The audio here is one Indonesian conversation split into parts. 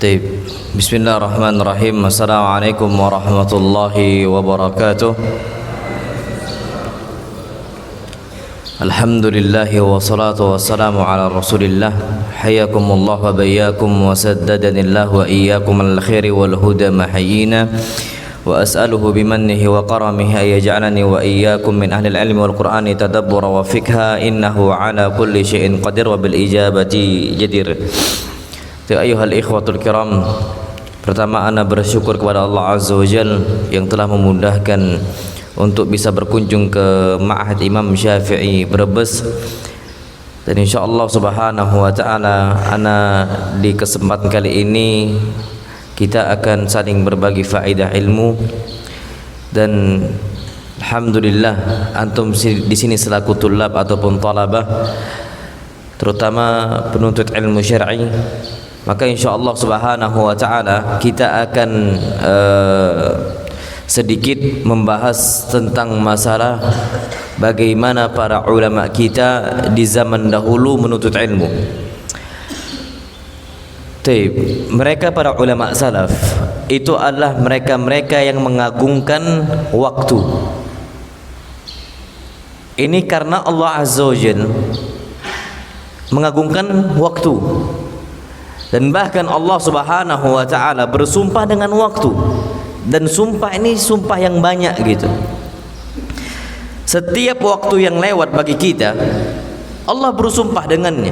Baik. Bismillahirrahmanirrahim. Assalamualaikum warahmatullahi wabarakatuh. Alhamdulillah wassalatu wassalamu ala Rasulillah. Hayyakumullah wa bayyakum wa saddadanillah wa iyyakum al khairi wal huda mahyina. Wa as'aluhu bimannihi wa karamihi ay yaj'alani wa iyyakum min ahli al-ilmi wal qur'ani tadabbura wa fikha innahu ala kulli syai'in qadir wa bil ijabati jadir. Ya ayyuhal ikhwatul kiram, pertama ana bersyukur kepada Allah Azza wa Jalla yang telah memudahkan untuk bisa berkunjung ke Ma'had Imam Syafi'i Brebes, dan insyaallah subhanahu wa ta'ala ana di kesempatan kali ini kita akan saling berbagi faedah ilmu. Dan alhamdulillah antum di sini selaku tulab ataupun talabah, terutama penuntut ilmu syar'i, maka insyaallah subhanahu wa ta'ala kita akan sedikit membahas tentang masalah bagaimana para ulama kita di zaman dahulu menuntut ilmu. Mereka para ulama salaf itu adalah mereka-mereka yang mengagungkan waktu. Ini karena Allah Azza wa Jalla mengagungkan waktu. Dan bahkan Allah subhanahu wa ta'ala bersumpah dengan waktu. Dan sumpah ini sumpah yang banyak gitu. Setiap waktu yang lewat bagi kita, Allah bersumpah dengannya.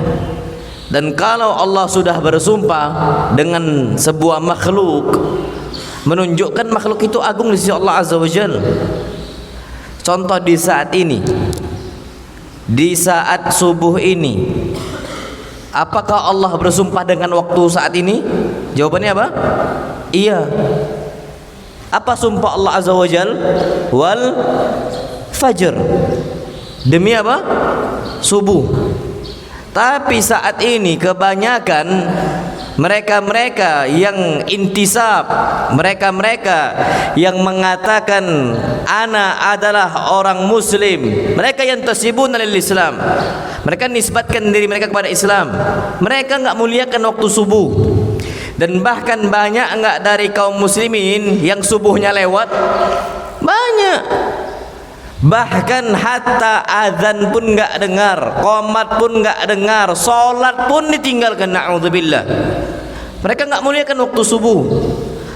Dan kalau Allah sudah bersumpah dengan sebuah makhluk, menunjukkan makhluk itu agung di sisi Allah Azza wa Jalla. Contoh di saat ini, di saat subuh ini, apakah Allah bersumpah dengan waktu saat ini? Jawabannya apa? Iya. Apa sumpah Allah Azza wa Jal? Wal fajr. Demi apa? Subuh. Tapi saat ini kebanyakan mereka-mereka yang intisab, mereka-mereka yang mengatakan ana adalah orang muslim, mereka yang tasibuna lil Islam, mereka nisbatkan diri mereka kepada Islam, mereka enggak muliakan waktu subuh. Dan bahkan banyak enggak dari kaum muslimin yang subuhnya lewat? Banyak. Bahkan hatta azan pun enggak dengar, qomat pun enggak dengar, salat pun ditinggalkan, na'udzubillah. Mereka enggak muliakan waktu subuh.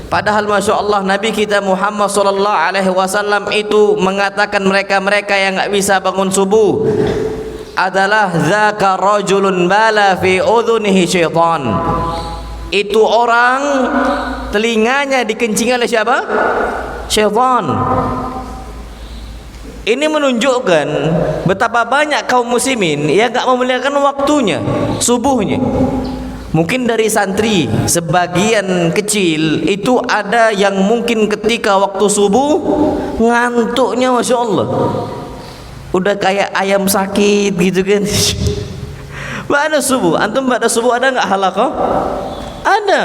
Padahal Masya Allah Nabi kita Muhammad sallallahu alaihi wasallam itu mengatakan mereka-mereka yang enggak bisa bangun subuh adalah dzaka rajulun bala fi udhunihi syaitan. Itu orang telinganya dikencing oleh siapa? Syaitan. Ini menunjukkan betapa banyak kaum muslimin yang enggak memuliakan waktunya, subuhnya. Mungkin dari santri sebagian kecil itu ada yang mungkin ketika waktu subuh ngantuknya Masya Allah udah kayak ayam sakit gitu kan. Ba'da subuh, antum ba'da subuh ada enggak halaqah? Ada.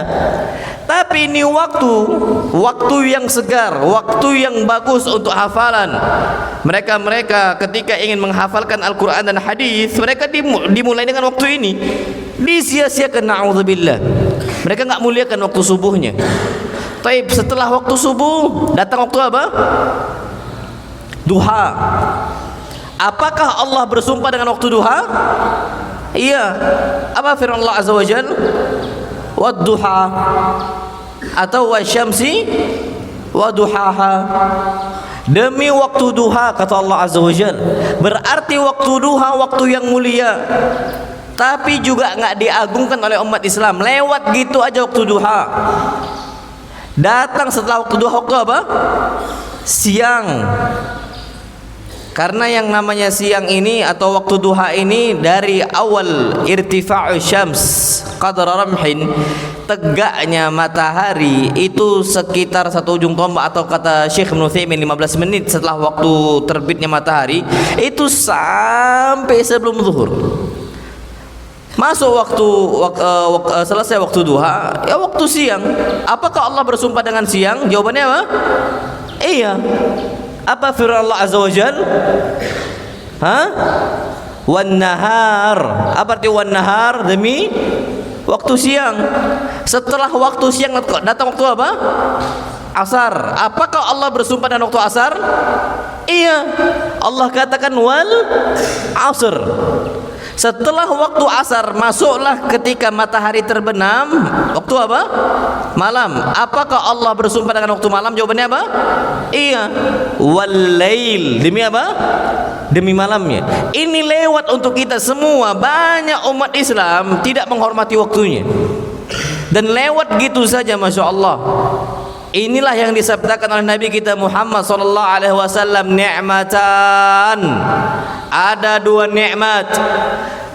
Tapi ini waktu yang segar, waktu yang bagus untuk hafalan. Mereka ketika ingin menghafalkan Al-Quran dan hadis, mereka dimulai dengan waktu ini. Disia-siakan, na'udzubillah. Mereka enggak muliakan waktu subuhnya. Taib, setelah waktu subuh datang waktu apa? Duha. Apakah Allah bersumpah dengan waktu duha? Iya. Apa firman Allah Azza wa Jalla? Wad-duha atau wasyamsi waduhaha. Demi waktu duha kata Allah Azza wa Jalla. Berarti waktu duha waktu yang mulia, tapi juga enggak diagungkan oleh umat Islam. Lewat gitu aja waktu duha. Datang setelah waktu duha waktu apa? Siang. Karena yang namanya siang ini atau waktu duha ini dari awal irtifa'u syams qadra ramhin, tegaknya matahari itu sekitar satu ujung tombak, atau kata Syekh Ibnu Utsaimin 15 menit setelah waktu terbitnya matahari itu sampai sebelum zuhur. Masuk selesai waktu duha, ya waktu siang. Apakah Allah bersumpah dengan siang? Jawabannya apa? Iya. Apa firman Allah Azza wa Jalla? Wan nahar. Apa arti wan nahar? Demi Waktu siang. Setelah waktu siang datang waktu apa? Asar. Apakah Allah bersumpah dengan waktu asar? Iya. Allah katakan wal asr. Setelah waktu asar masuklah ketika matahari terbenam. Waktu apa? Malam. Apakah Allah bersumpah dengan waktu malam? Jawabannya apa? Iya. Wal lail. Demi apa? Demi malamnya. Ini lewat untuk kita semua. Banyak umat Islam tidak menghormati waktunya. Dan lewat gitu saja, Masya Allah. Inilah yang disabdakan oleh Nabi kita Muhammad sallallahu alaihi wasallam, ni'matan. Ada dua nikmat,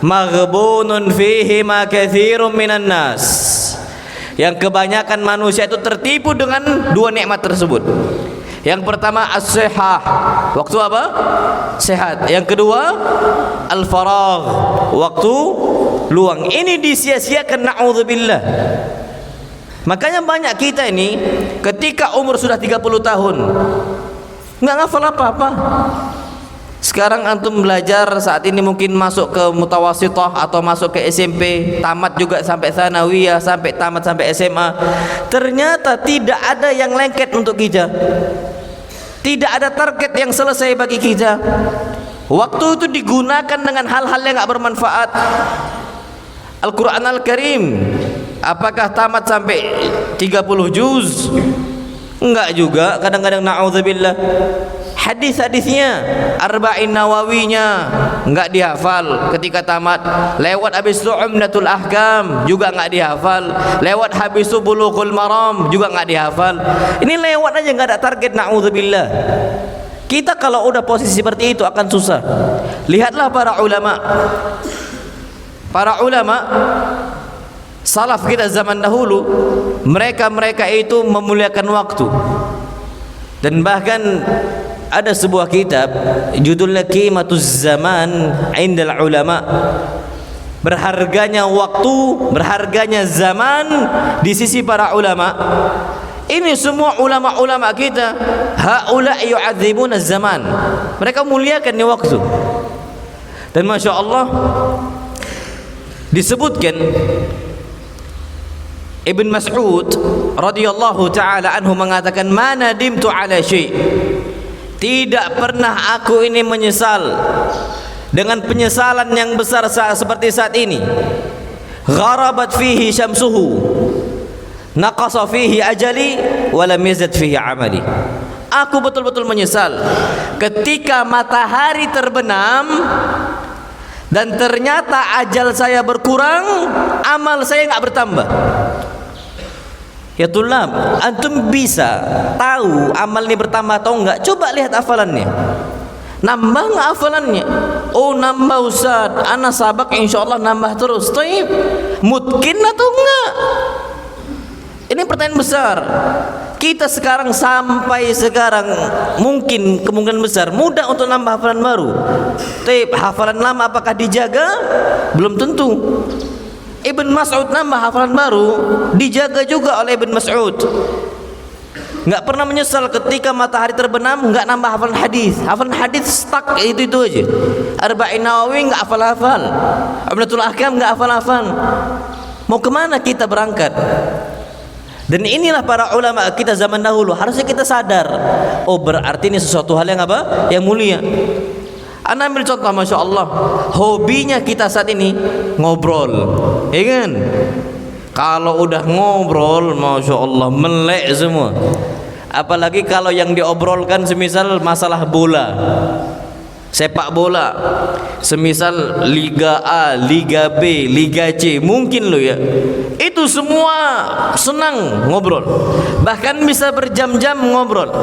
maghbunun fihi ma katsirun minan nas. Yang kebanyakan manusia itu tertipu dengan dua nikmat tersebut. Yang pertama as-sihah, waktu apa? Sehat. Yang kedua al-faragh, waktu luang. Ini disia-siakan, na'udzubillah. Makanya banyak kita ini ketika umur sudah 30 tahun nggak ngafal apa-apa. Sekarang antum belajar saat ini mungkin masuk ke mutawasithah atau masuk ke SMP, tamat juga sampai tsanawiyah, sampai tamat sampai SMA. Ternyata tidak ada yang lengket untuk kita. Tidak ada target yang selesai bagi kita. Waktu itu digunakan dengan hal-hal yang nggak bermanfaat. Al-Quran Al-Karim, apakah tamat sampai 30 juz? Enggak juga, kadang-kadang na'udzubillah. Hadis-hadisnya, Arba'in Nawawinya enggak dihafal ketika tamat. Lewat habis itu Umdatul Ahkam juga enggak dihafal. Lewat habis itu Bulughul Maram juga enggak dihafal. Ini lewat aja, enggak ada target, na'udzubillah. Kita kalau udah posisi seperti itu akan susah. Lihatlah para ulama. Para ulama salaf kita zaman dahulu, mereka itu memuliakan waktu. Dan bahkan ada sebuah kitab judulnya Qimatuz Zaman Indal Ulama. Berharganya waktu, berharganya zaman di sisi para ulama. Ini semua ulama-ulama kita, haula yu'adzibuna zaman. Mereka muliakan di waktu. Dan Masya Allah, disebutkan Ibn Mas'ud radhiyallahu taala anhu mengatakan, "Ma nadimtu ala syai'." Tidak pernah aku ini menyesal dengan penyesalan yang besar seperti saat ini. Gharabat fihi syamsuhu, naqasa fihi ajali, wa lam yazid fihi amali. Aku betul-betul menyesal ketika matahari terbenam dan ternyata ajal saya berkurang, amal saya nggak bertambah. Ya tulab, antum bisa tahu amal ini bertambah atau enggak? Coba lihat hafalannya. Nambah nggak hafalannya? Oh nambah Ustaz, ana sabak insyaallah nambah terus. Taib, mungkin atau enggak? Ini pertanyaan besar. Kita sekarang sampai sekarang mungkin kemungkinan besar mudah untuk nambah hafalan baru. Taib, hafalan lama apakah dijaga? Belum tentu. Ibn Mas'ud nambah hafalan baru, dijaga juga oleh Ibn Mas'ud. Nggak pernah menyesal ketika matahari terbenam nggak nambah hafalan hadis. Hafalan hadis stuck itu aja. Arba'in Nawawi nggak hafal-hafal. Umdatul Ahkam nggak hafal-hafal. Mau kemana kita berangkat? Dan inilah para ulama kita zaman dahulu, harusnya kita sadar, oh berarti ini sesuatu hal yang apa? Yang mulia. Anda ambil contoh, Masya Allah, hobinya kita saat ini ngobrol, ya kan? Kalau udah ngobrol, Masya Allah, melek semua. Apalagi kalau yang diobrolkan semisal masalah bola, sepak bola, semisal Liga A, Liga B, Liga C, mungkin lo ya, itu semua senang ngobrol, bahkan bisa berjam-jam ngobrol.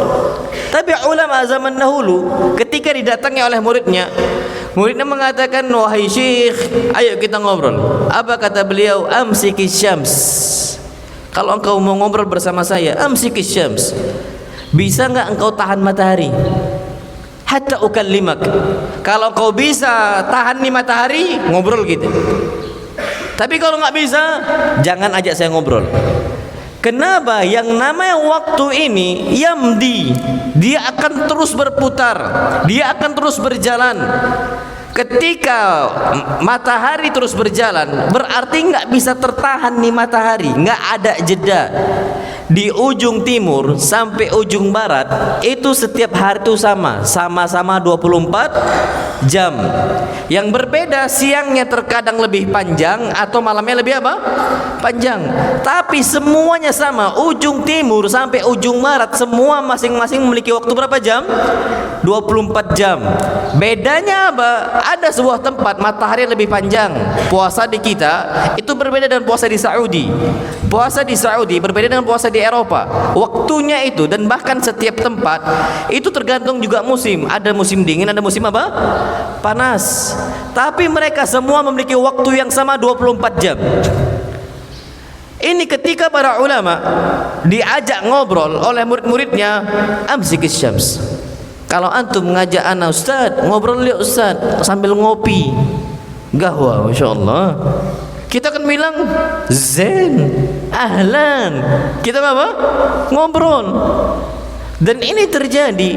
Tapi ulama zaman dahulu ketika didatangi oleh muridnya mengatakan, wahai syekh, ayo kita ngobrol. Apa kata beliau? Amsikis syams. Kalau engkau mau ngobrol bersama saya, amsikis syams. Bisa enggak engkau tahan matahari? Hatta ukallimak. Kalau kau bisa tahan di matahari, ngobrol gitu. Tapi kalau nggak bisa, jangan ajak saya ngobrol. Kenapa? Yang namanya waktu ini yamdi, dia akan terus berputar, dia akan terus berjalan. Ketika matahari terus berjalan, berarti nggak bisa tertahan nih matahari, nggak ada jeda. Di ujung timur sampai ujung barat itu setiap hari itu sama-sama 24 jam. Yang berbeda siangnya terkadang lebih panjang atau malamnya lebih apa? Panjang. Tapi semuanya sama, ujung timur sampai ujung barat semua masing-masing memiliki waktu berapa jam? 24 jam. Bedanya apa? Ada sebuah tempat matahari lebih panjang. Puasa di kita itu berbeda dengan puasa di Saudi. Puasa di Saudi berbeda dengan puasa di Eropa. Waktunya itu dan bahkan setiap tempat itu tergantung juga musim. Ada musim dingin, ada musim apa? Panas. Tapi mereka semua memiliki waktu yang sama 24 jam. Ini ketika para ulama diajak ngobrol oleh murid-muridnya, amsikis syams. Kalau antum ngajak anak ustaz, ngobrol lihat ustaz sambil ngopi. Gahwa, Masya Allah. Kita akan bilang zen, ahlan. Kita apa? Ngobrol. Dan ini terjadi.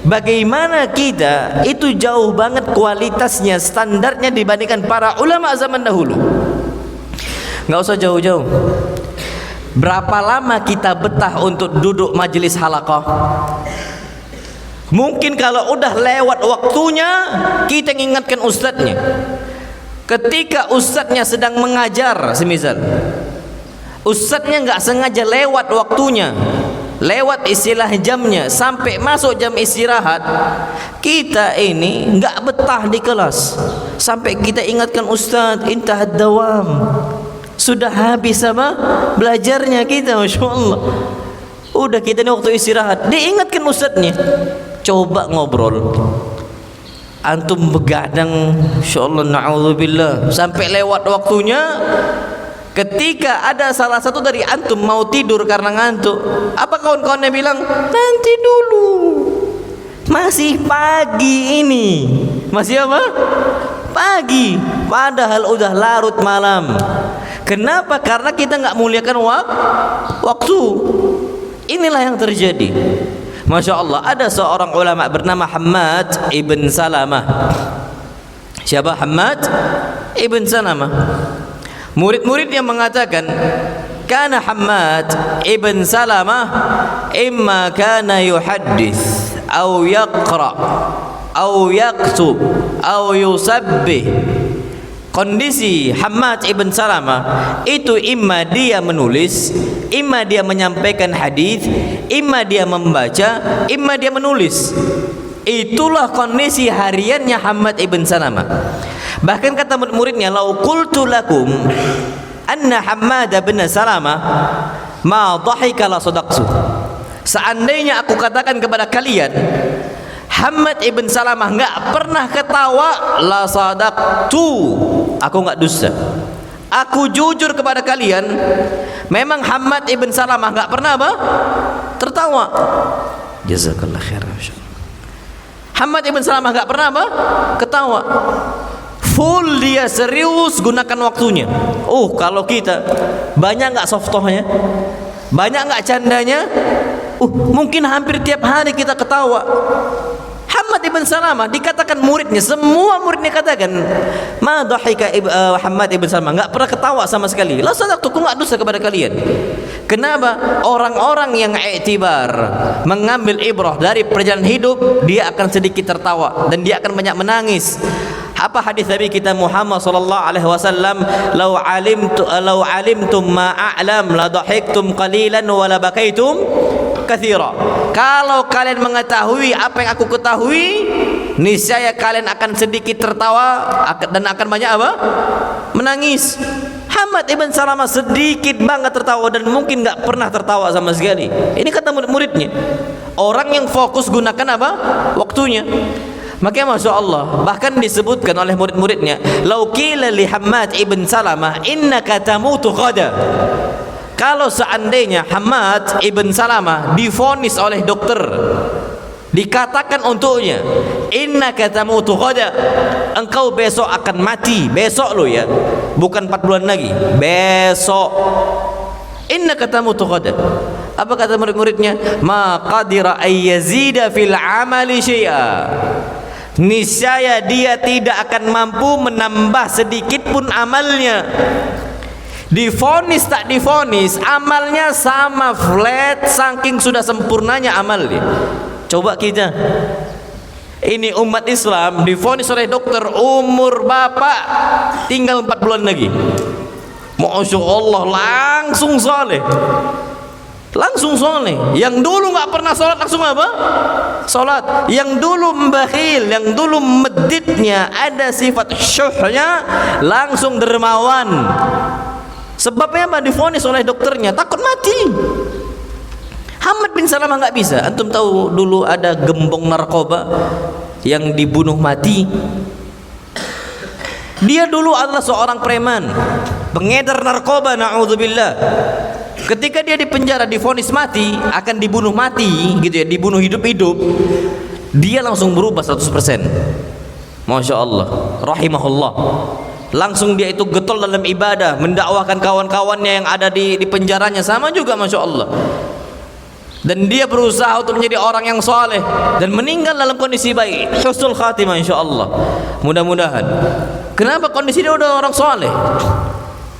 Bagaimana kita itu jauh banget kualitasnya, standarnya dibandingkan para ulama zaman dahulu. Nggak usah jauh-jauh. Berapa lama kita betah untuk duduk majelis halaqah? Mungkin kalau udah lewat waktunya, kita ingatkan ustadznya. Ketika ustadznya sedang mengajar, semisal ustadznya nggak sengaja lewat waktunya, lewat istilah jamnya, sampai masuk jam istirahat, kita ini nggak betah di kelas. Sampai kita ingatkan ustadz, intahad dawam, sudah habis apa belajarnya kita, Masya Allah. Udah kita ini waktu istirahat, diingatkan ustadznya. Coba ngobrol, antum begadang, insyaallah na'udzubillah, sampai lewat waktunya. Ketika ada salah satu dari antum mau tidur karena ngantuk, apa kawan-kawannya bilang? Nanti dulu, masih pagi ini. Masih apa? Pagi, padahal udah larut malam. Kenapa? Karena kita nggak muliakan waktu. Inilah yang terjadi. Masya Allah, ada seorang ulama bernama Hammad ibn Salamah. Siapa Hammad ibn Salamah? Murid-murid yang mengatakan, kana Hammad ibn Salamah imma kana yuhaddits atau yaqra atau yaktub atau yusabbih. Kondisi Hammad ibn Salamah itu imma dia menulis, imma dia menyampaikan hadis, imma dia membaca, imma dia menulis. Itulah kondisi hariannya Hammad ibn Salamah. Bahkan kata murid-muridnya, lau qultu lakum anna Hammad ibn Salamah ma dhahika la sadaqtu. Seandainya aku katakan kepada kalian Hammad ibn Salamah enggak pernah ketawa, la sadaqtu, aku enggak dusta. Aku jujur kepada kalian, memang Hammad ibn Salamah enggak pernah apa? Tertawa. Jazakallah khairan. Hammad ibn Salamah enggak pernah apa? Ketawa. Full dia serius gunakan waktunya. Oh, kalau kita banyak enggak softohnya? Banyak enggak candanya? Mungkin hampir tiap hari kita ketawa. Hammad ibn Salamah dikatakan muridnya, semua muridnya katakan, ma dhahika Hammad ibn Salamah, enggak pernah ketawa sama sekali. La sadaqtu, enggak dusta kepada kalian. Kenapa? Orang-orang yang i'tibar, mengambil ibrah dari perjalanan hidup, dia akan sedikit tertawa dan dia akan banyak menangis. Apa hadis Nabi kita Muhammad sallallahu alaihi wasallam, "Lau alimtum ma a'lam la dhahiktum qalilan wa la bakaitum katsira." Kalau kalian mengetahui apa yang aku ketahui, niscaya kalian akan sedikit tertawa dan akan banyak apa? Menangis. Hammad ibn Salamah sedikit banget tertawa dan mungkin enggak pernah tertawa sama sekali. Ini kata murid-muridnya. Orang yang fokus gunakan apa? Waktunya. Makanya Masya Allah, bahkan disebutkan oleh murid-muridnya, lau qila li Hammad ibn Salamah innaka tamutu ghada. Kalau seandainya Hammad ibn Salamah divonis oleh dokter, dikatakan untuknya, innaka tamutu ghada, engkau besok akan mati. Besok lo ya, bukan 4 bulan lagi, besok. Innaka tamutu ghada. Apa kata murid-muridnya? Ma qadira ay yazida fil amali syai'a. niscaya dia tidak akan mampu menambah sedikit pun amalnya. Divonis tak divonis, amalnya sama flat, saking sudah sempurnanya amalnya. Coba kita, ini umat Islam divonis oleh dokter, umur bapak tinggal 4 bulan lagi, Masya Allah langsung soleh. Langsung soleh. Yang dulu nggak pernah sholat langsung apa? Sholat. Yang dulu bakhil, yang dulu meditnya ada sifat syuhnya, langsung dermawan. Sebabnya apa? Divonis oleh dokternya takut mati. Hamad bin Salamah nggak bisa. Antum tahu dulu ada gembong narkoba yang dibunuh mati. Dia dulu adalah seorang preman, pengedar narkoba, na'udzubillah. Ketika dia di penjara divonis mati, akan dibunuh mati gitu ya, dibunuh hidup-hidup, dia langsung berubah 100%. Masya Allah, rahimahullah. Langsung dia itu getol dalam ibadah, mendakwahkan kawan-kawannya yang ada di penjaranya, sama juga Masya Allah. Dan dia berusaha untuk menjadi orang yang soleh dan meninggal dalam kondisi baik, husnul khatimah insya Allah. Mudah-mudahan. Kenapa kondisi dia udah orang soleh?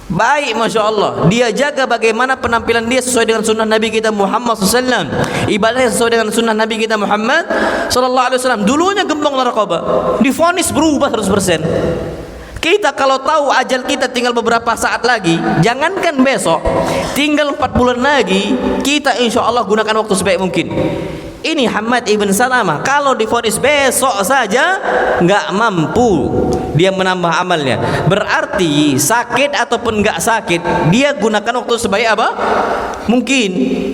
Baik, Masya Allah. Dia jaga bagaimana penampilan dia sesuai dengan sunnah Nabi kita Muhammad SAW, ibadahnya sesuai dengan sunnah Nabi kita Muhammad SAW. Dulunya gembong narkoba, divonis berubah 100%. Kita kalau tahu ajal kita tinggal beberapa saat lagi, jangankan besok, tinggal 4 bulan lagi, kita insya Allah gunakan waktu sebaik mungkin. Ini Hammad ibn Salamah kalau divonis besok saja nggak mampu dia menambah amalnya, berarti sakit ataupun nggak sakit dia gunakan waktu sebaik apa mungkin.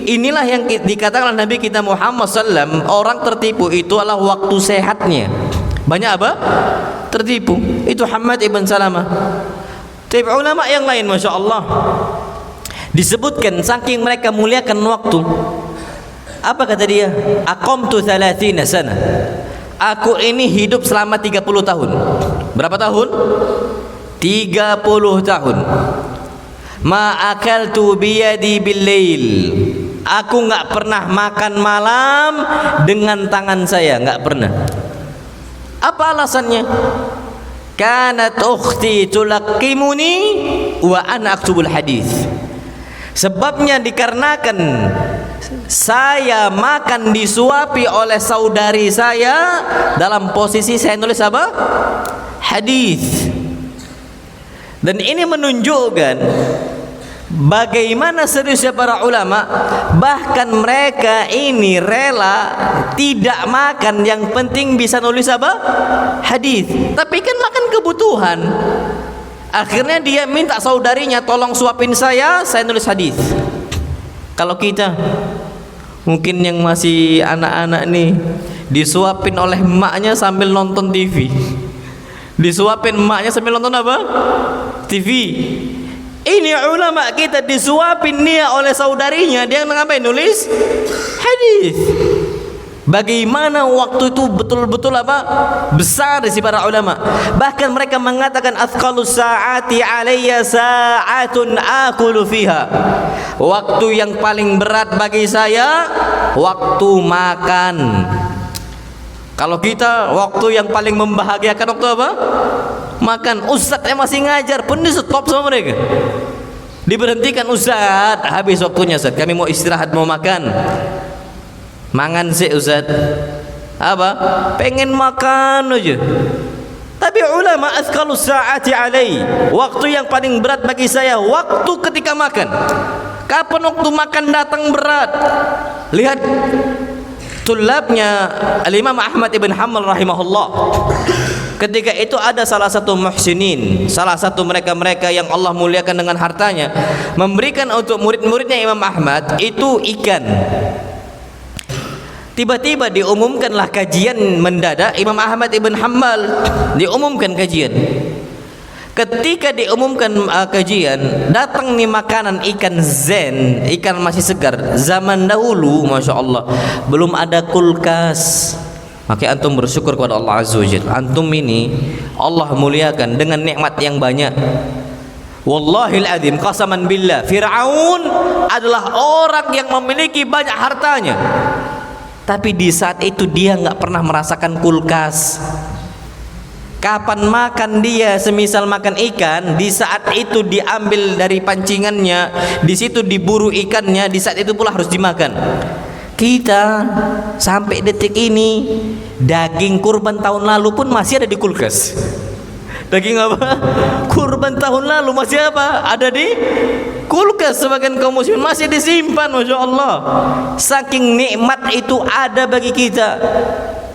Inilah yang dikatakan Nabi kita Muhammad SAW, orang tertipu itu adalah waktu sehatnya banyak apa tertipu. Itu Hammad ibn Salamah. Tapi ulama yang lain Masya Allah disebutkan saking mereka muliakan waktu, apa kata dia? Aqamtu 30 sana. Aku ini hidup selama 30 tahun. Berapa tahun? 30 tahun. Ma akaltu biyadi bil-lail. Aku enggak pernah makan malam dengan tangan saya, enggak pernah. Apa alasannya? Kanat ukhti tulaqimuni wa ana aktubul hadis. Sebabnya dikarenakan saya makan disuapi oleh saudari saya dalam posisi saya nulis apa? Hadis. Dan ini menunjukkan bagaimana seriusnya para ulama. Bahkan mereka ini rela tidak makan, yang penting bisa nulis apa? Hadis. Tapi kan makan kebutuhan. Akhirnya dia minta saudarinya, tolong suapin saya nulis hadis. Kalau kita mungkin yang masih anak-anak nih, disuapin oleh emaknya sambil nonton TV. Disuapin emaknya sambil nonton apa? TV. Ini ulama kita disuapin dia oleh saudarinya, dia ngapain? Nulis hadis. Bagaimana waktu itu betul-betul apa? Besar si para ulama. Bahkan mereka mengatakan athqalus sa'ati alayya sa'atun akulu fiha. Waktu yang paling berat bagi saya waktu makan. Kalau kita waktu yang paling membahagiakan waktu apa? Makan. Ustadznya masih ngajar pun di stop sama mereka. Diberhentikan, Ustadz habis waktunya Ustadz, kami mau istirahat, mau makan. Mangan sih Ustaz. Apa? Pengen makan aja. Tapi ulama athqalus sa'ati alai, waktu yang paling berat bagi saya waktu ketika makan. Kapan waktu makan datang berat? Lihat tulabnya Al-Imam Ahmad ibn Hanbal rahimahullah. Ketika itu ada salah satu muhsinin, salah satu mereka-mereka yang Allah muliakan dengan hartanya, memberikan untuk murid-muridnya Imam Ahmad itu ikan. Tiba-tiba diumumkanlah kajian mendadak. Imam Ahmad ibn Hanbal diumumkan kajian. Ketika diumumkan kajian, datang nih makanan ikan zen, ikan masih segar. Zaman dahulu Masya Allah belum ada kulkas. Maka antum bersyukur kepada Allah Azza wa Jalla. Antum ini Allah muliakan dengan nikmat yang banyak. Wallahil adzim, qasaman billah, Fir'aun adalah orang yang memiliki banyak hartanya. Tapi di saat itu dia nggak pernah merasakan kulkas. Kapan makan dia, semisal makan ikan, di saat itu diambil dari pancingannya, di situ diburu ikannya, di saat itu pula harus dimakan. Kita sampai detik ini daging kurban tahun lalu pun masih ada di kulkas. Daging apa? Kurban tahun lalu masih apa? Ada di kulkas. Sebagian kaum muslimin masih disimpan, masya Allah. Saking nikmat itu ada bagi kita.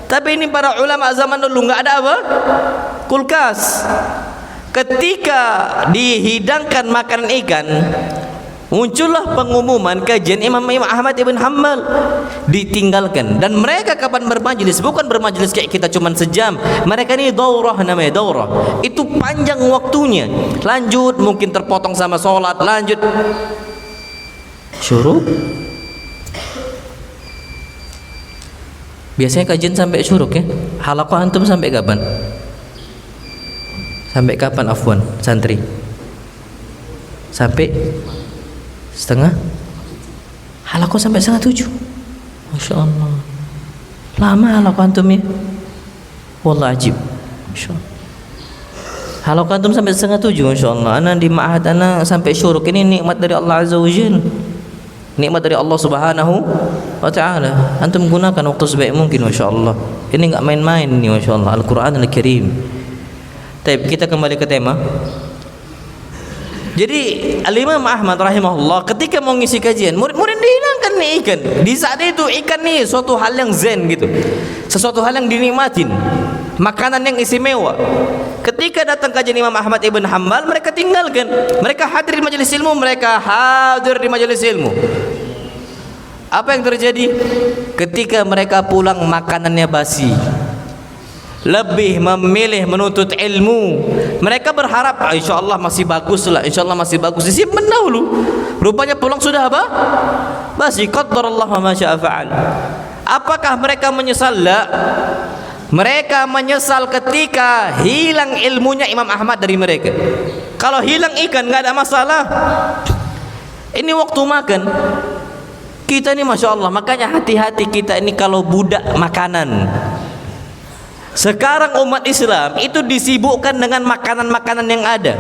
Tapi ini para ulama zaman dulu nggak ada apa? Kulkas. Ketika dihidangkan makanan ikan, muncullah pengumuman kajian Imam Ahmad ibn Hanbal ditinggalkan. Dan mereka kapan bermajelis, bukan bermajelis kayak kita cuman sejam. Mereka ini daurah, namanya daurah. Itu panjang waktunya. Lanjut mungkin terpotong sama sholat, lanjut syuruk. Biasanya kajian sampai syuruk ya. Halaqah antum sampai kapan? Sampai kapan afwan santri? Sampai setengah? Halaqah sampai 6:30. Masya Allah. Lama halaqah antum ya. Wallah ajib. Masya Allah. Halaqah antum sampai 6:30, Masya Allah. Ana di ma'had ana sampai syuruk. Ini nikmat dari Allah Azza wa Jalla. Nikmat dari Allah Subhanahu wa ta'ala. Antum gunakan waktu sebaik mungkin, Masya Allah. Ini enggak main-main ini, Masya Allah. Al-Quran Al-Karim. Tapi kita kembali ke tema. Jadi Al-Imam Ahmad rahimahullah ketika mau ngisi kajian, murid-murid dihilangkan nih ikan. Di saat itu ikan nih suatu hal yang zen gitu, sesuatu hal yang dinikmatin, makanan yang istimewa. Ketika datang kajian Imam Ahmad ibn Hanbal, mereka tinggalkan. Mereka hadir di majelis ilmu, Apa yang terjadi? Ketika mereka pulang makanannya basi. Lebih memilih menuntut ilmu. Mereka berharap insya Allah masih bagus lah, insya Allah masih bagus. Disimpan dahulu. Rupanya pulang sudah apa? Basi. Qaddarallah wa ma syaa fa'al. Apakah mereka menyesal? La. Mereka menyesal ketika hilang ilmunya Imam Ahmad dari mereka. Kalau hilang ikan nggak ada masalah. Ini waktu makan. Kita ini Masya Allah, makanya hati-hati kita ini kalau budak makanan. Sekarang umat Islam itu disibukkan dengan makanan-makanan yang ada.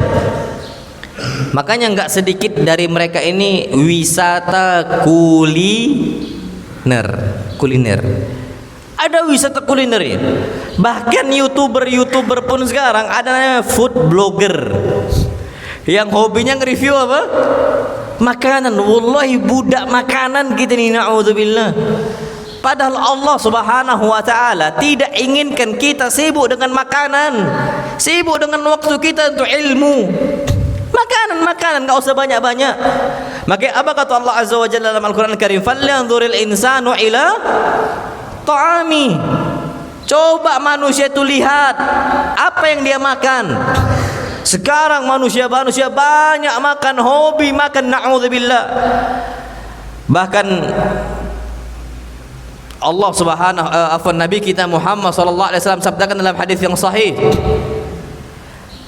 Makanya nggak sedikit dari mereka ini wisata kuliner. Ada wisata kuliner ya. Bahkan YouTuber pun sekarang ada namanya food blogger yang hobinya nge-review apa? Makanan. Wallahi budak makanan kita nih, na'udzubillah. Padahal Allah Subhanahu wa ta'ala tidak inginkan kita sibuk dengan makanan, sibuk dengan waktu kita untuk ilmu. Makanan enggak usah banyak-banyak. Maka apa kata Allah Azza wa Jalla dalam Al-Qur'an Al-Karim? "Falyanzuril insanu ila ta'ami." Coba manusia itu lihat apa yang dia makan. Sekarang manusia banyak makan, hobi makan, na'udzubillah. Bahkan Allah Subhanahu Nabi kita Muhammad sallallahu alaihi wasallam sabdakan dalam hadis yang sahih,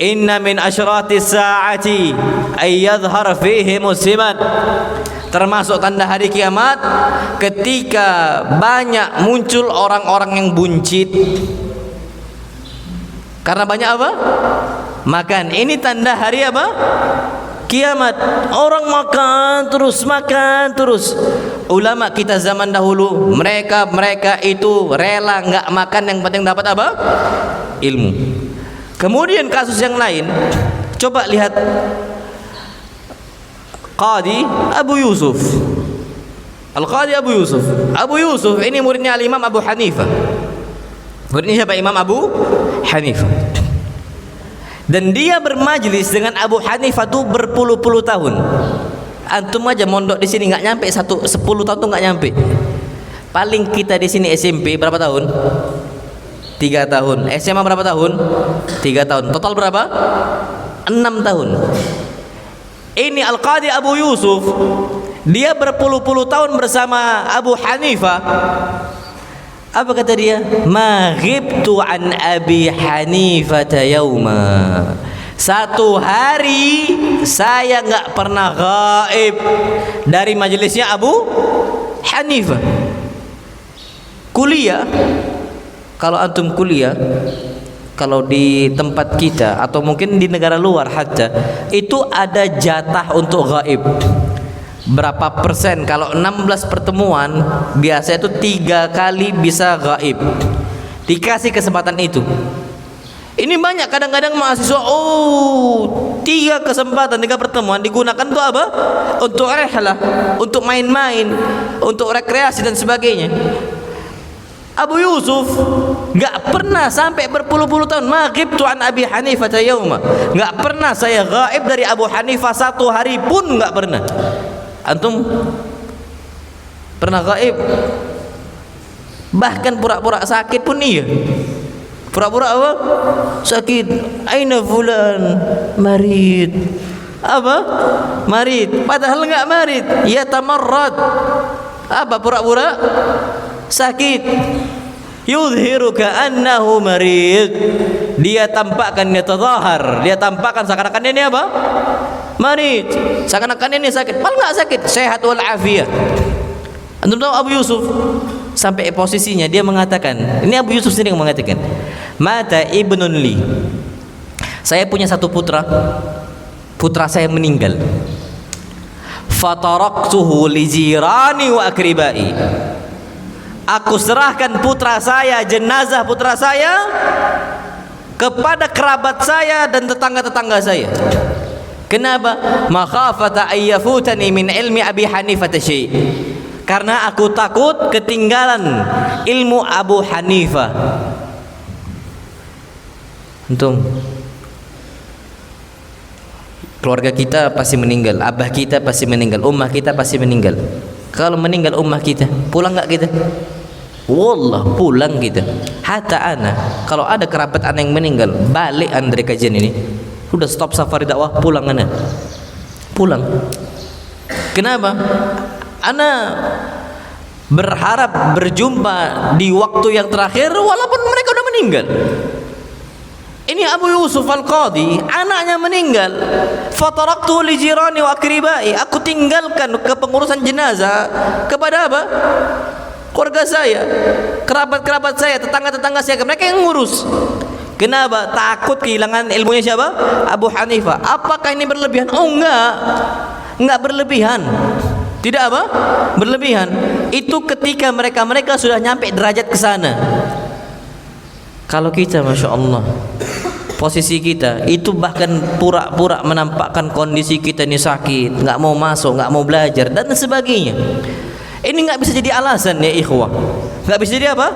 "Inna min asyratis saati ay yadhhar fihi musliman." Termasuk tanda hari kiamat ketika banyak muncul orang-orang yang buncit. Karena banyak apa? Makan. Ini tanda hari apa? Kiamat. Orang makan terus. Ulama kita zaman dahulu, mereka itu rela nggak makan, yang penting dapat apa? Ilmu. Kemudian kasus yang lain, coba lihat Qadi Abu Yusuf. Al-Qadi Abu Yusuf. Abu Yusuf ini muridnya Al-Imam Abu Hanifah. Muridnya siapa? Imam Abu Hanifah. Dan dia bermajlis dengan Abu Hanifah itu berpuluh-puluh tahun. Antum aja mondok di sini nggak nyampe 10 tahun tuh nggak nyampe. Paling kita di sini SMP berapa tahun? 3 tahun. SMA berapa tahun? 3 tahun. Total berapa? 6 tahun. Ini Al-Qadi Abu Yusuf, dia berpuluh-puluh tahun bersama Abu Hanifah. Apa kata dia? "Ma ghibtu an Abi Hanifah yauma." Satu hari saya nggak pernah gaib dari majelisnya Abu Hanifah. Kuliah, kalau antum kuliah, kalau di tempat kita atau mungkin di negara luar hatta, itu ada jatah untuk gaib. Berapa persen? Kalau 16 pertemuan biasa itu 3 kali bisa gaib, dikasih kesempatan itu. Ini banyak kadang-kadang mahasiswa, 3 kesempatan, 3 pertemuan digunakan untuk apa? Untuk rehlah, untuk main-main, untuk rekreasi dan sebagainya. Abu Yusuf nggak pernah sampai berpuluh-puluh tahun, ma ghibtu an Abi Hanifah yauma, nggak pernah saya gaib dari Abu Hanifah 1 hari pun, nggak pernah. Antum pernah gaib? Bahkan pura-pura sakit pun iya. Pura-pura apa? Sakit. Aina fulan? Marid. Apa? Marid. Padahal enggak marid. Ya tamarrad. Apa pura-pura sakit? Yudhiru ka'annahu marid. Dia tampakkan, dia tazahar, dia tampakkan seakan-akan ini apa? Marid. Seakan-akan ini sakit. Padahal enggak sakit. Sehat wal afiyah. Antum tahu Abu Yusuf sampai posisinya dia mengatakan, ini Abu Yusuf sendiri yang mengatakan, mata ibnun li, saya punya 1 putra, putra saya meninggal, fataraktuhu li jirani wa akribai, aku serahkan putra saya, jenazah putra saya kepada kerabat saya dan tetangga-tetangga saya. Kenapa? Makhafata ayyafutani min ilmi Abi Hanifah syai', karena aku takut ketinggalan ilmu Abu Hanifah. Antum, keluarga kita pasti meninggal, abah kita pasti meninggal, ummah kita pasti meninggal. Kalau meninggal ummah kita, pulang nggak kita? Wallah pulang kita. Hatta ana, kalau ada kerabat ana yang meninggal, balik dari kajian ini, udah stop safari dakwah, pulang ana, pulang. Kenapa? Ana berharap berjumpa di waktu yang terakhir walaupun mereka udah meninggal. Ini Abu Yusuf Al-Qadhi, anaknya meninggal, fataraktu li jirani wa akribai, aku tinggalkan kepengurusan jenazah kepada apa? Keluarga saya, kerabat-kerabat saya, tetangga-tetangga saya, mereka yang ngurus. Kenapa? Takut kehilangan ilmunya siapa? Abu Hanifah. Apakah ini berlebihan? Oh enggak berlebihan. Tidak apa? Berlebihan. Itu ketika mereka sudah nyampe derajat ke sana. Kalau kita, masya Allah, posisi kita itu bahkan pura-pura menampakkan kondisi kita ini sakit, nggak mau masuk, nggak mau belajar dan sebagainya. Ini nggak bisa jadi alasan ya ikhwah. Nggak bisa jadi apa?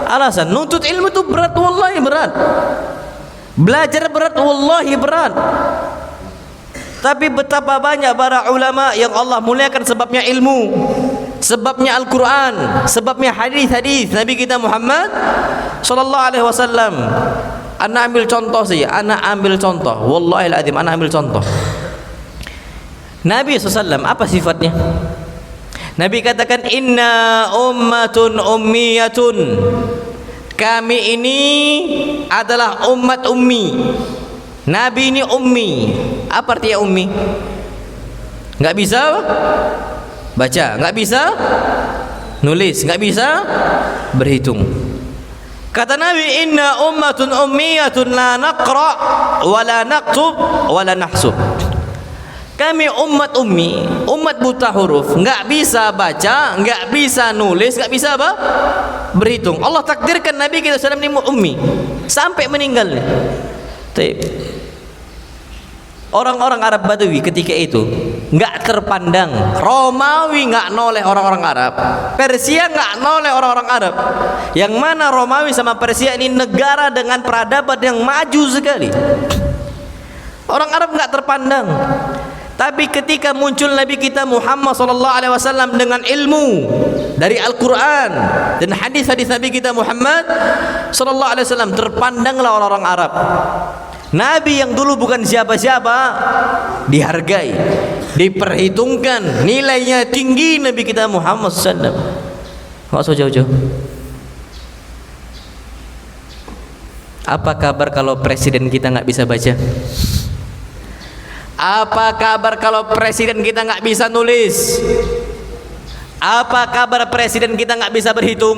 Alasan. Nuntut ilmu itu berat, wallahi berat. Belajar berat, wallahi berat. Tapi betapa banyak para ulama yang Allah muliakan sebabnya ilmu, sebabnya Al-Quran, sebabnya hadis-hadis Nabi kita Muhammad sallallahu alaihi wasallam. Anak ambil contoh saja, anak ambil contoh, wallahi al-azim, anak ambil contoh. Nabi SAW apa sifatnya? Nabi katakan, inna ummatun ummiyatun, kami ini adalah umat ummi. Nabi ini ummi. Apa artinya ummi? Nggak bisa baca, nggak bisa nulis, nggak bisa berhitung. Kata Nabi, inna ummatun ummiyatun la naqra wa la naktub wa la nahsub. Kami umat ummi, umat buta huruf, nggak bisa baca, nggak bisa nulis, nggak bisa apa? Berhitung. Allah takdirkan Nabi kita SAW ini ummi sampai meninggal. Orang-orang Arab Badui ketika itu nggak terpandang. Romawi nggak noleh orang-orang Arab, Persia nggak noleh orang-orang Arab. Yang mana Romawi sama Persia ini negara dengan peradaban yang maju sekali. Orang Arab nggak terpandang. Tapi ketika muncul Nabi kita Muhammad SAW dengan ilmu dari Al-Quran dan hadis-hadis Nabi kita Muhammad SAW, terpandanglah orang-orang Arab. Nabi yang dulu bukan siapa-siapa dihargai, diperhitungkan, nilainya tinggi. Nabi kita Muhammad SAW. Nggak usah jauh-jauh. Apa kabar kalau presiden kita nggak bisa baca? Apa kabar kalau presiden kita nggak bisa nulis? Apa kabar presiden kita nggak bisa berhitung?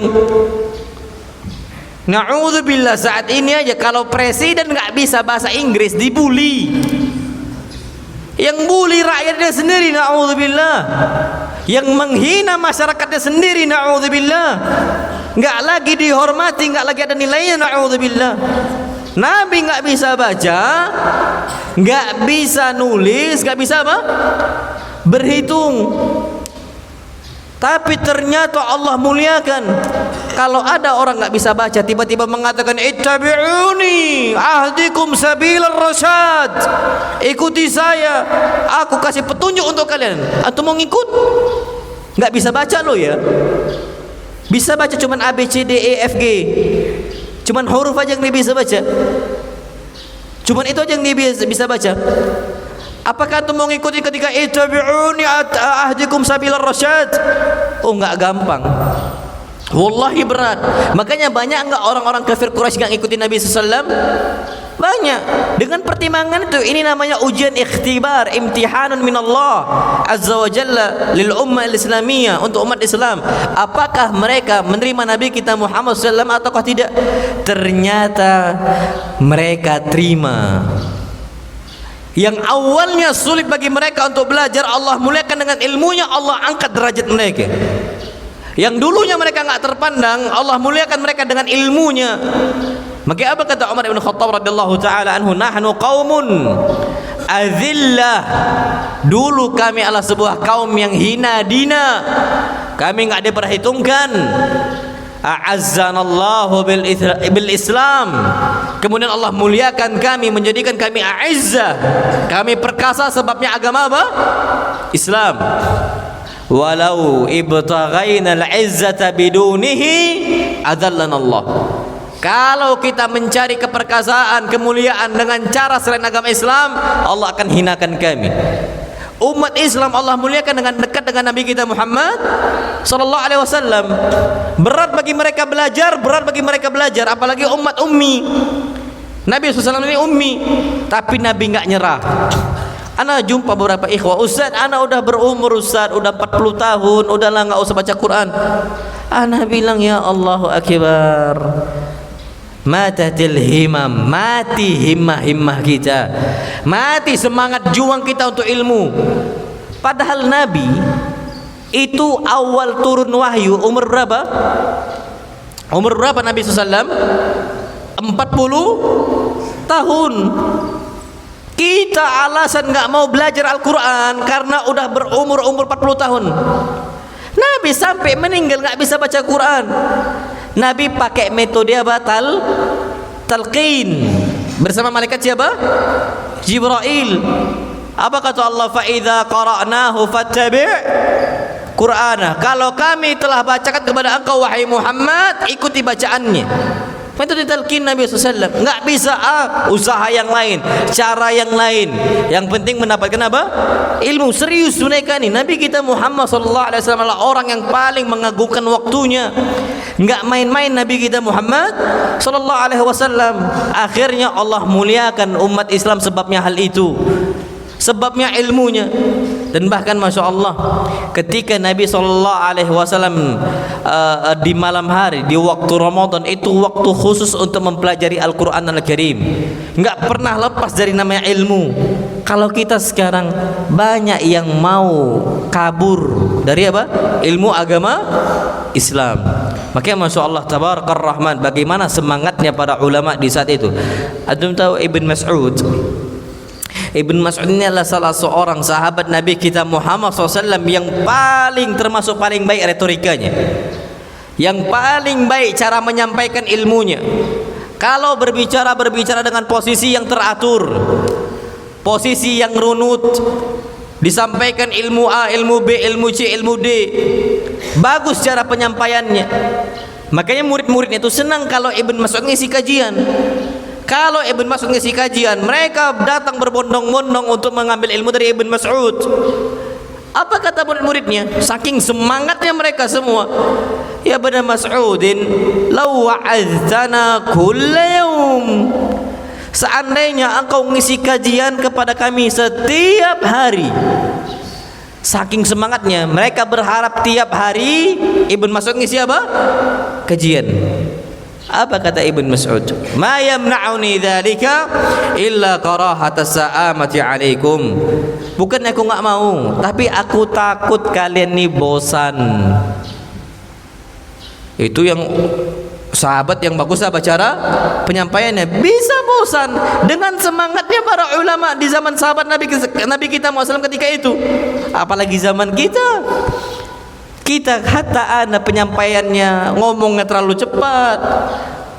Na'udzubillah, saat ini aja kalau presiden nggak bisa bahasa Inggris dibully. Yang bully rakyatnya sendiri, na'udzubillah. Yang menghina masyarakatnya sendiri, na'udzubillah. Nggak lagi dihormati, nggak lagi ada nilainya, na'udzubillah. Nabi nggak bisa baca, nggak bisa nulis, nggak bisa apa? Berhitung. Tapi ternyata Allah muliakan. Kalau ada orang nggak bisa baca tiba-tiba mengatakan ittabi'uni ahdikum sabilar rasyad, ikuti saya, aku kasih petunjuk untuk kalian. Antum mau ngikut? Nggak bisa baca lo ya. Bisa baca cuman A B C D E F G, cuman huruf aja yang dia bisa baca, cuman itu aja yang dia bisa baca. Apakah antum mau ngikuti ketika ittabi'uni ahdikum sabilar rasyad? Oh, enggak gampang. Wallahi berat. Makanya banyak enggak orang-orang kafir Quraisy enggak ngikutin Nabi SAW? Banyak. Dengan pertimbangan itu, ini namanya ujian ikhtibar, imtihanun minallah azza wa jalla lil ummah al-islamiyah, untuk umat Islam. Apakah mereka menerima Nabi kita Muhammad SAW ataukah tidak? Ternyata mereka terima. Yang awalnya sulit bagi mereka untuk belajar, Allah muliakan dengan ilmunya, Allah angkat derajat mereka. Yang dulunya mereka enggak terpandang, Allah muliakan mereka dengan ilmunya. Maka apa kata Umar bin Khattab radhiyallahu taala anhu, nahnu qaumun azillah. Dulu kami adalah sebuah kaum yang hina dina, kami enggak diperhitungkan. A'azzanallahu bil Islam. Kemudian Allah muliakan kami, menjadikan kami a'izzah, kami perkasa sebabnya agama apa? Islam. Walau ibtaghaina al-izzata bidunihi adzallana Allah. Kalau kita mencari keperkasaan, kemuliaan dengan cara selain agama Islam, Allah akan hinakan kami. Umat Islam Allah muliakan dengan dekat dengan Nabi kita Muhammad sallallahu alaihi wasallam. Berat bagi mereka belajar, berat bagi mereka belajar, apalagi umat ummi. Nabi SAW ini ummi, tapi Nabi enggak nyerah. Ana jumpa beberapa ikhwah, Ustaz, ana udah berumur Ustaz, udah 40 tahun, udahlah enggak usah baca Quran. Ana bilang, ya Allahu akbar. Matatil himam, mati himmah kita, mati semangat juang kita untuk ilmu. Padahal Nabi itu awal turun wahyu umur berapa? Umur berapa Nabi SAW? 40 tahun. Kita alasan nggak mau belajar Al-Quran karena udah berumur 40 tahun. Nabi sampai meninggal nggak bisa baca Quran. Nabi pakai metode apa? Talqin bersama malaikat siapa? Jibril. Apa kata Allah? Fa idza qara'nahu fattabi' Qur'ana. Kalau kami telah bacakan kepada engkau wahai Muhammad, ikuti bacaannya. Metode talqin Nabi SAW. Enggak bisa usaha yang lain, cara yang lain. Yang penting mendapatkan apa? Ilmu. Serius mereka nih. Nabi kita Muhammad SAW adalah orang yang paling mengagungkan waktunya. Enggak main-main Nabi kita Muhammad SAW. Akhirnya Allah muliakan umat Islam sebabnya hal itu, sebabnya ilmunya. Dan bahkan Masya Allah, ketika Nabi SAW di malam hari, di waktu Ramadan, itu waktu khusus untuk mempelajari Al-Quran Al-Karim. Enggak pernah lepas dari namanya ilmu. Kalau kita sekarang banyak yang mau kabur dari apa? Ilmu agama Islam. Makanya Masya Allah Tabarakar Rahman, bagaimana semangatnya para ulama di saat itu. Antum tahu Ibn Mas'ud? Ibn Mas'ud ini adalah salah seorang sahabat Nabi kita Muhammad SAW yang termasuk paling baik retorikanya, yang paling baik cara menyampaikan ilmunya. Kalau berbicara dengan posisi yang teratur, posisi yang runut, disampaikan ilmu A, ilmu B, ilmu C, ilmu D. Bagus cara penyampaiannya. Makanya murid-muridnya itu senang kalau Ibn Mas'ud ngisi kajian. Kalau Ibn Mas'ud ngisi kajian, mereka datang berbondong-bondong untuk mengambil ilmu dari Ibn Mas'ud. Apa kata murid-muridnya? Saking semangatnya mereka semua, ya Ibn Mas'udin, law wa'adzana kulla yaum, seandainya engkau ngisi kajian kepada kami setiap hari, Saking semangatnya mereka berharap tiap hari Ibn Mas'ud ngisi apa? Kajian. Apa kata Ibn Mas'ud? Ma yamna'uni dzalika illa karahata sa'amati 'alaikum. Bukan aku enggak mau, tapi aku takut kalian nih bosan. Itu yang sahabat yang bagus apa cara penyampaiannya, bisa bosan dengan semangatnya para ulama di zaman sahabat Nabi kita Muhammad ketika itu, apalagi zaman kita hatta ana penyampaiannya ngomongnya terlalu cepat.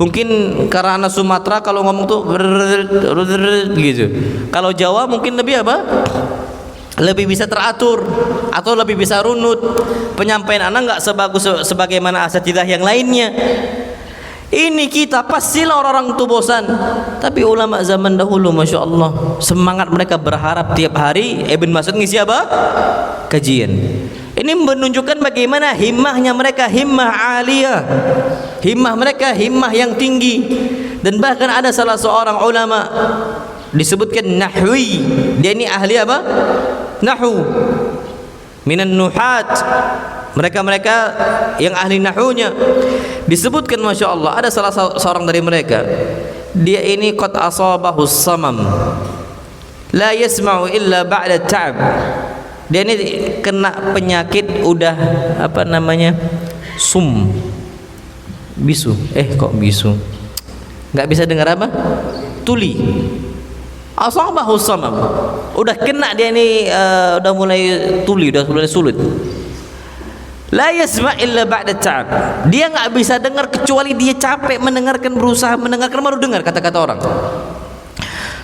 Mungkin karena Sumatera kalau ngomong tuh gitu. Kalau Jawa mungkin lebih apa? Lebih bisa teratur atau lebih bisa runut. Penyampaian anak nggak sebagus sebagaimana asatidzah yang lainnya. Ini kita pastilah orang-orang itu bosan. Tapi ulama zaman dahulu Masya Allah, semangat mereka berharap tiap hari Ibn Mas'ud ngisi apa? Kajian. Ini menunjukkan bagaimana himmahnya mereka, himmah aliyah, himmah mereka himmah yang tinggi. Dan bahkan ada salah seorang ulama disebutkan nahwi, dia ini ahli apa? Nahwu, minan nuhat, mereka yang ahli nahwunya. Disebutkan Masya Allah ada salah seorang dari mereka, dia ini qad asabahu samam la yasma'u illa ba'da ta'ab. Dia ini kena penyakit udah apa namanya bisu, kok bisu, nggak bisa dengar apa, tuli. Asabahu samam, udah kena dia ini, udah mulai tuli, udah mulai sulit. La yasma' illa ba'da ta'ab, dia nggak bisa dengar kecuali dia capek mendengarkan, berusaha mendengarkan baru dengar kata-kata orang.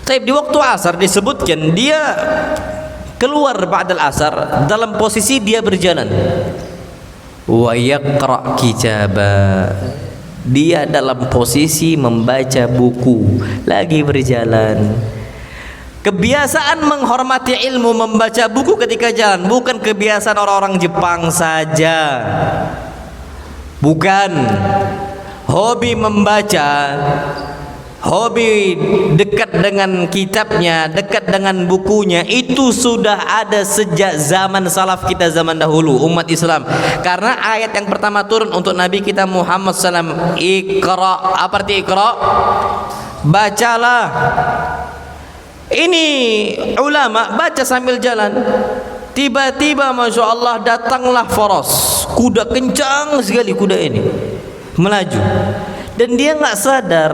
Tapi di waktu asar disebutkan dia keluar ba'dal asar dalam posisi dia berjalan, wa yaqra' kitaba, dia dalam posisi membaca buku, lagi berjalan. Kebiasaan menghormati ilmu, membaca buku ketika jalan bukan kebiasaan orang-orang Jepang saja. Bukan hobi membaca, hobi dekat dengan kitabnya, dekat dengan bukunya, itu sudah ada sejak zaman salaf kita zaman dahulu umat Islam. Karena ayat yang pertama turun untuk Nabi kita Muhammad SAW, Iqra, apa arti Iqra? Bacalah. Ini ulama baca sambil jalan. Tiba-tiba Masya Allah datanglah faras, kuda kencang sekali kuda ini melaju. Dan dia nggak sadar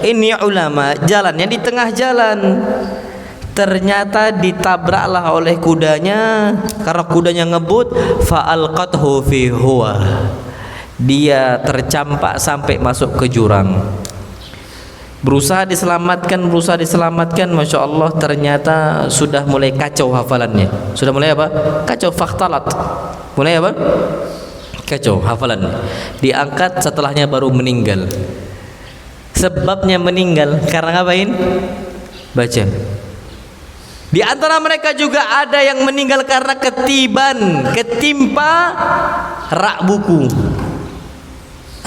ini ulama jalannya di tengah jalan. Ternyata ditabraklah oleh kudanya, karena kudanya ngebut, fa'alqathu fi huwa, dia tercampak sampai masuk ke jurang. Berusaha diselamatkan, Masya Allah, ternyata sudah mulai kacau hafalannya. Sudah mulai apa? Kacau, fakhtalat. Mulai apa? Kacau hafalannya. Diangkat, setelahnya baru meninggal. Sebabnya meninggal karena ngapain? Baca. Di antara mereka juga ada yang meninggal karena ketimpa rak buku.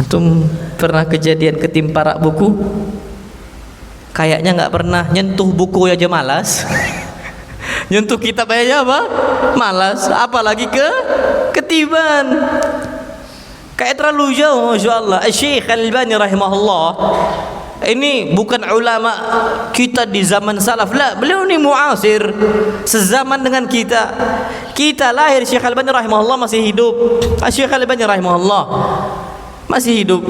Antum pernah kejadian ketimpa rak buku? Kayaknya nggak pernah. Nyentuh buku aja malas. Nyentuh kitab aja apa? Malas. Apalagi ketiban. Kayak terlalu jauh. Masya Allah. Syekh Al-Albani rahimahullah, ini bukan ulama kita di zaman salaf, lah, beliau ini muasir, sezaman dengan kita. Kita lahir Syekh Al-Albani rahimahullah masih hidup. Syekh Al-Albani rahimahullah masih hidup.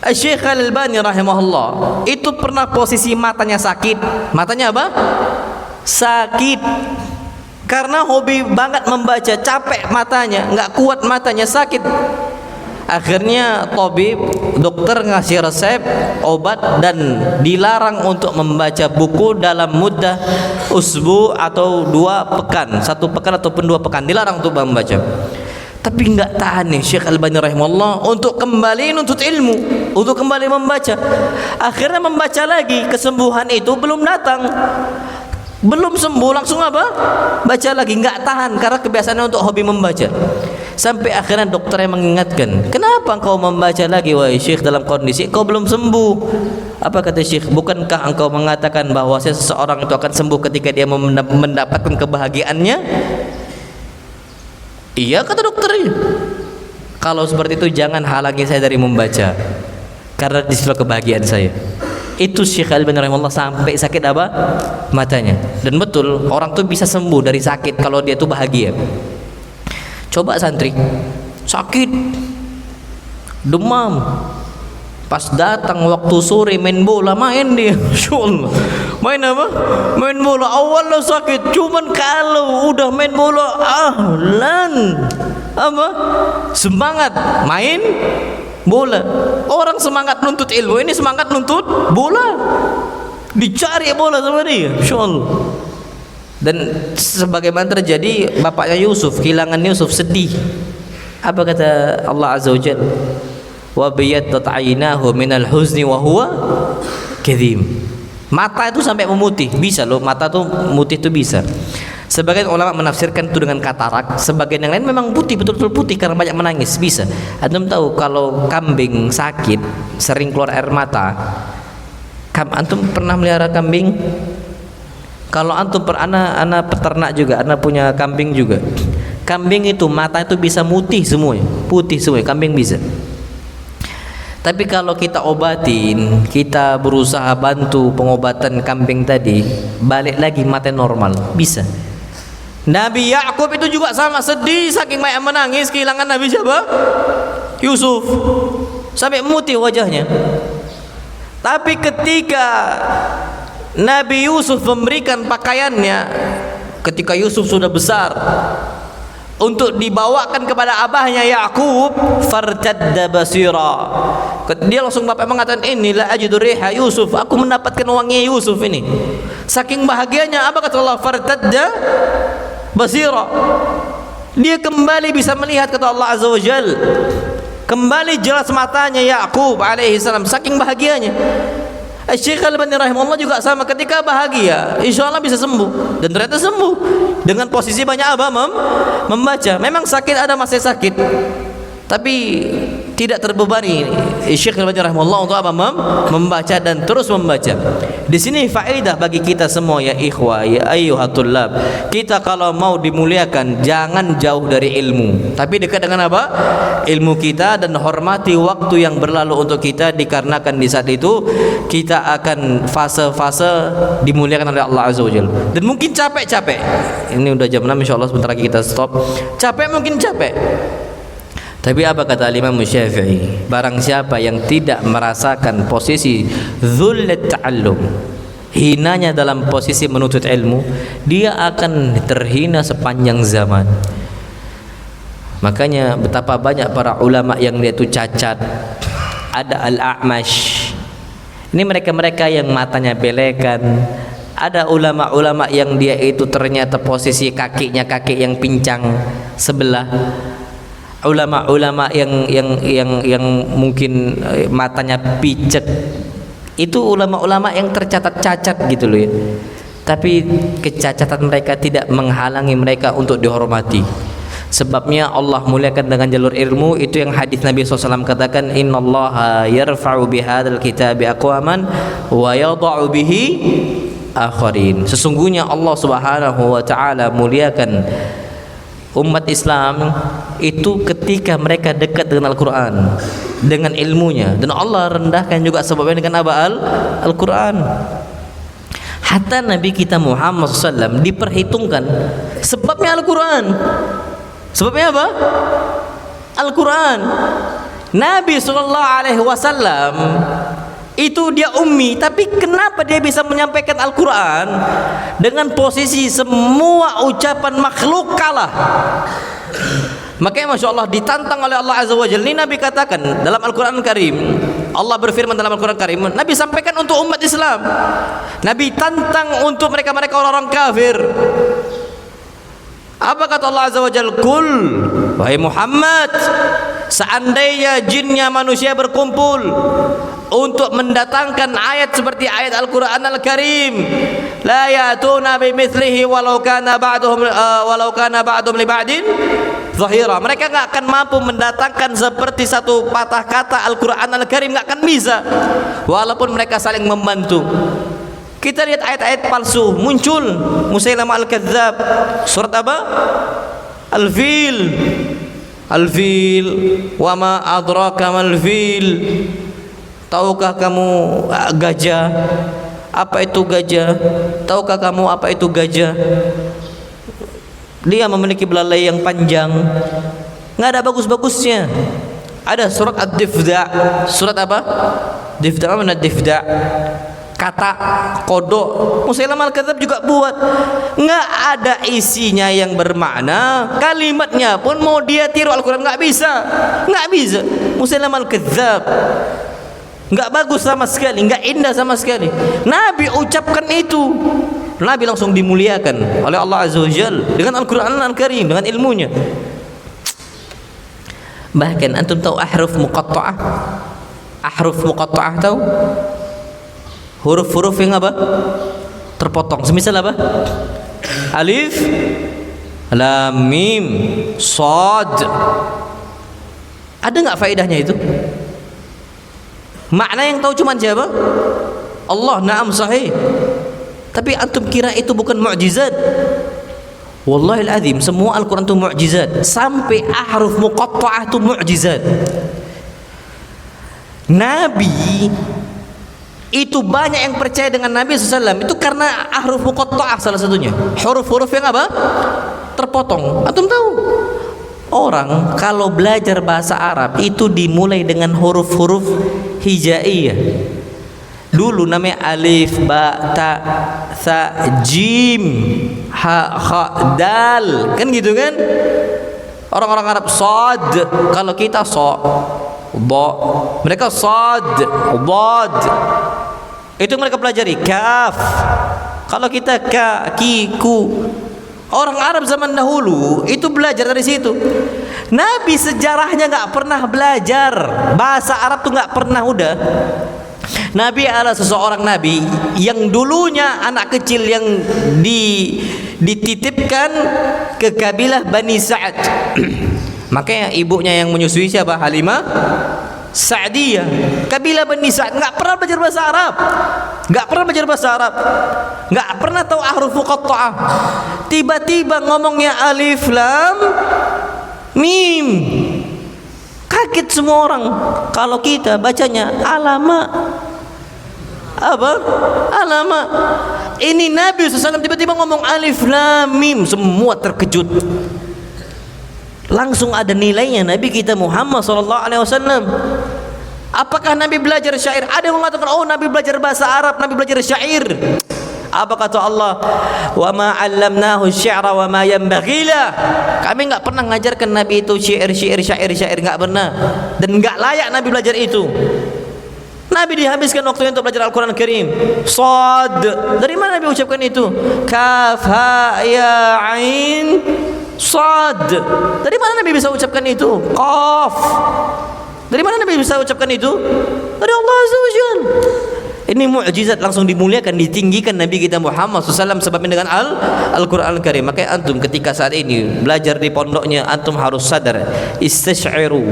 Syekh Al-Albani rahimahullah itu pernah posisi matanya sakit. Matanya apa? Sakit. Karena hobi banget membaca, capek matanya, nggak kuat matanya, sakit. Akhirnya tabib, dokter ngasih resep obat dan dilarang untuk membaca buku dalam muddah usbu atau 2 pekan, 1 pekan ataupun 2 pekan, dilarang untuk membaca. Tapi nggak tahan nih Syekh Al-Albani rahimahullah untuk kembali nuntut ilmu, untuk kembali membaca. Akhirnya membaca lagi, kesembuhan itu belum datang, belum sembuh, langsung apa? Baca lagi, nggak tahan karena kebiasaannya untuk hobi membaca. Sampai akhirnya dokternya mengingatkan, kenapa engkau membaca lagi wahai Syekh dalam kondisi kau belum sembuh? Apa kata Syekh? Bukankah engkau mengatakan bahwa seseorang itu akan sembuh ketika dia mendapatkan kebahagiaannya? Iya kata dokternya. Kalau seperti itu jangan halangi saya dari membaca, karena disitulah kebahagiaan saya. Itu Syekh Al-Albani rahimahullah sampai sakit apa? Matanya. Dan betul, orang tuh bisa sembuh dari sakit kalau dia tuh bahagia. Coba santri sakit, demam, pas datang waktu sore main bola, main dia. Insyaallah. Main apa? Main bola. Awalnya sakit, cuman kalau udah main bola, ahlan, apa? Semangat main bola. Orang semangat nuntut ilmu, ini semangat nuntut bola. Dicari bola sama dia, insyaallah. Dan sebagaimana terjadi bapaknya Yusuf, kehilangan Yusuf, sedih. Apa kata Allah Azza wa Jalla? Wa biyaddat 'ainahu minal huzni wa huwa kadhim. Mata itu sampai memutih, bisa loh, mata tuh mutih tuh bisa. Sebagian ulama menafsirkan itu dengan katarak, sebagian yang lain memang putih, betul-betul putih karena banyak menangis, bisa. Antum tahu kalau kambing sakit sering keluar air mata. Antum pernah melihara kambing? Kalau antum anak peternak juga, anak punya kambing juga. Kambing itu mata itu bisa mutih semuanya, putih semuanya, kambing bisa. Tapi kalau kita obatin, kita berusaha bantu pengobatan kambing tadi, balik lagi mata normal, bisa. Nabi Yakub itu juga sama, sedih saking banyak menangis kehilangan Nabi siapa? Yusuf, sampai memutih wajahnya. Tapi ketika Nabi Yusuf memberikan pakaiannya, ketika Yusuf sudah besar, untuk dibawakan kepada abahnya Yakub, fartadda basira. Dia langsung bapak mengatakan, inilah ajidu riha Yusuf, aku mendapatkan wangi Yusuf ini. Saking bahagianya, apa kata Allah? Fartadda basira. Dia kembali bisa melihat, kata Allah Azza wa Jal. Kembali jelas matanya Yakub alaihi salam, saking bahagianya. Syekh Al-Albani rahimahullah juga sama, ketika bahagia insya Allah bisa sembuh, dan ternyata sembuh dengan posisi banyak apa? Membaca. Memang sakit, ada masa sakit, tapi tidak terbebani Syekh Al-Albani rahimahullah untuk apa? Membaca dan terus membaca. Di sini faedah bagi kita semua ya ikhwah, ya ayyuhatulab. Kita kalau mau dimuliakan jangan jauh dari ilmu, tapi dekat dengan apa? Ilmu kita, dan hormati waktu yang berlalu untuk kita, dikarenakan di saat itu kita akan fase-fase dimuliakan oleh Allah Azza wa Jalla. Dan mungkin capek-capek. Ini udah jam 6, insyaallah sebentar lagi kita stop. Capek, mungkin capek. Tapi apa kata Imam Syafi'i? Barang siapa yang tidak merasakan posisi dzullat ta'allum, hinanya dalam posisi menuntut ilmu, dia akan terhina sepanjang zaman. Makanya betapa banyak para ulama yang dia itu cacat. Ada Al-A'mash, ini mereka-mereka yang matanya belekan. Ada ulama-ulama yang dia itu ternyata posisi kakinya kaki yang pincang sebelah. Ulama-ulama yang mungkin matanya picek, itu ulama-ulama yang tercatat cacat gitu loh ya. Tapi kecacatan mereka tidak menghalangi mereka untuk dihormati. Sebabnya Allah muliakan dengan jalur ilmu. Itu yang hadis Nabi SAW katakan, innallaha yarfa'u bihadzal kitabi aqwaman wa yadha'u bihi akharin. Sesungguhnya Allah Subhanahu wa taala muliakan umat Islam itu ketika mereka dekat dengan Al-Quran, dengan ilmunya, dan Allah rendahkan juga sebabnya dengan apa? Al-Quran. Hatta Nabi kita Muhammad SAW diperhitungkan sebabnya Al-Quran. Sebabnya apa? Al-Quran. Nabi SAW itu dia ummi, tapi kenapa dia bisa menyampaikan Al-Quran dengan posisi semua ucapan makhluk kalah? Makanya Masya Allah ditantang oleh Allah Azza wa Jalla. Ini Nabi katakan dalam Al-Quran Karim, Allah berfirman dalam Al-Quran Karim, Nabi sampaikan untuk umat Islam, Nabi tantang untuk mereka-mereka orang-orang kafir. Apa kata Allah Azza wa Jalla? Kul, wahai Muhammad, seandainya jinnya manusia berkumpul untuk mendatangkan ayat seperti ayat Al-Quran Al-Karim, la ya'tuna bimithlihi walau kana ba'duhum li ba'din zahira. Mereka enggak akan mampu mendatangkan seperti satu patah kata Al-Quran Al-Karim, enggak akan bisa, walaupun mereka saling membantu. Kita lihat ayat-ayat palsu muncul, Musailamah Al-Kadzdzab, surat apa? Al-fil, al-fil, wa ma adraka mal fil. Tahukah kamu gajah? Apa itu gajah? Tahukah kamu apa itu gajah? Dia memiliki belalai yang panjang. Nggak ada bagus-bagusnya. Ada surat Ad-Difda. Surat apa? Difda, mana Difda? Kata kodok. Musailamah al-Kadzdzab juga buat. Nggak ada isinya yang bermakna. Kalimatnya pun mau dia tiru Al-Quran, nggak bisa. Nggak bisa. Musailamah al-Kadzdzab nggak bagus sama sekali, nggak indah sama sekali. Nabi ucapkan itu, Nabi langsung dimuliakan oleh Allah Azza wa Jalla dengan Al-Quran Al-Karim, dengan ilmunya. Bahkan antum tahu ahruf muqatta'ah? Ahruf muqatta'ah tahu? Huruf-huruf yang apa? Terpotong. Semisal apa? Alif, lam, mim, shad. Ada nggak faedahnya itu? Makna yang tahu cuma siapa? Allah. Naam, sahih. Tapi antum kira itu bukan mukjizat? Wallahil azim, semua Al-Quran itu mukjizat. Sampai ahruf muqatta'ah itu mukjizat. Nabi itu banyak yang percaya dengan Nabi SAW itu karena ahruf muqatta'ah, salah satunya huruf-huruf yang apa? Terpotong. Antum tahu orang kalau belajar bahasa Arab itu dimulai dengan huruf-huruf hijaiyah. Dulu namanya alif, ba, ta, tha, jim, ha, kha, dal, kan gitu kan? Orang-orang Arab sad, kalau kita so, ba, mereka sad, dad. Itu mereka pelajari. Kaf, kalau kita ka, ki, ku. Orang Arab zaman dahulu itu belajar dari situ. Nabi sejarahnya nggak pernah belajar bahasa Arab tuh, nggak pernah. Udah, Nabi adalah seseorang nabi yang dulunya anak kecil yang dititipkan ke kabilah Bani Sa'ad. Makanya ibunya yang menyusui siapa? Halimah Sa'diyah. Kabilah Bani Sa'ad nggak pernah belajar bahasa Arab, nggak pernah belajar bahasa Arab, nggak pernah tahu ahruf muqatta'ah. Tiba-tiba ngomongnya alif, lam, mim. Kaget semua orang. Kalau kita bacanya alama, apa? Alama. Ini Nabi SAW tiba-tiba ngomong alif, lam, mim. Semua terkejut. Langsung ada nilainya Nabi kita Muhammad SAW. Apakah Nabi belajar syair? Ada yang mengatakan, oh Nabi belajar bahasa Arab, Nabi belajar syair. Apa kata Allah? Wa ma 'allamnahu syi'ra wa ma yanbaghi lah. Kami enggak pernah ngajarkan Nabi itu syair, enggak pernah. Dan enggak layak Nabi belajar itu. Nabi dihabiskan waktunya untuk belajar Al-Quran Al-Karim. Shad, dari mana Nabi ucapkan itu? Kaf, ha, ya, ain, sad. Dari mana Nabi bisa ucapkan itu? Qaf. Dari mana Nabi bisa ucapkan itu? Dari Allah Azza wa Jalla. Ini mukjizat, langsung dimuliakan, ditinggikan Nabi kita Muhammad SAW sebabnya dengan Al-Quran Al-Karim. Makanya antum ketika saat ini belajar di pondoknya, antum harus sadar, istasyiru,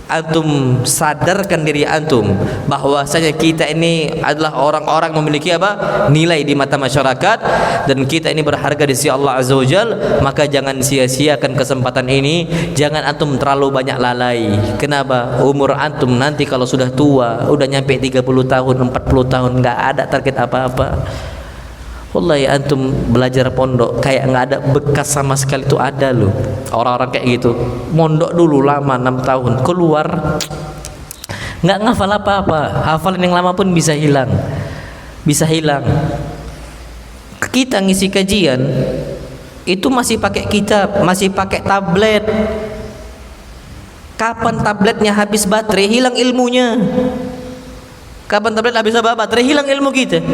antum sadarkan diri antum bahwasanya kita ini adalah orang-orang memiliki apa? Nilai di mata masyarakat, dan kita ini berharga di sisi Allah Azza wa Jalla. Maka jangan sia-siakan kesempatan ini, jangan antum terlalu banyak lalai. Kenapa? Umur antum nanti kalau sudah tua, udah nyampe 30 tahun, 40 tahun, nggak ada target apa-apa. Wallahi antum belajar pondok kayak nggak ada bekas sama sekali. Itu ada loh orang-orang kayak gitu, mondok dulu lama 6 tahun, keluar nggak ngafal apa-apa, hafalan yang lama pun bisa hilang. Kita ngisi kajian itu masih pakai kitab, masih pakai tablet. Kapan tabletnya habis baterai, hilang ilmunya. Kapan tablet habis baterai, hilang ilmu kita.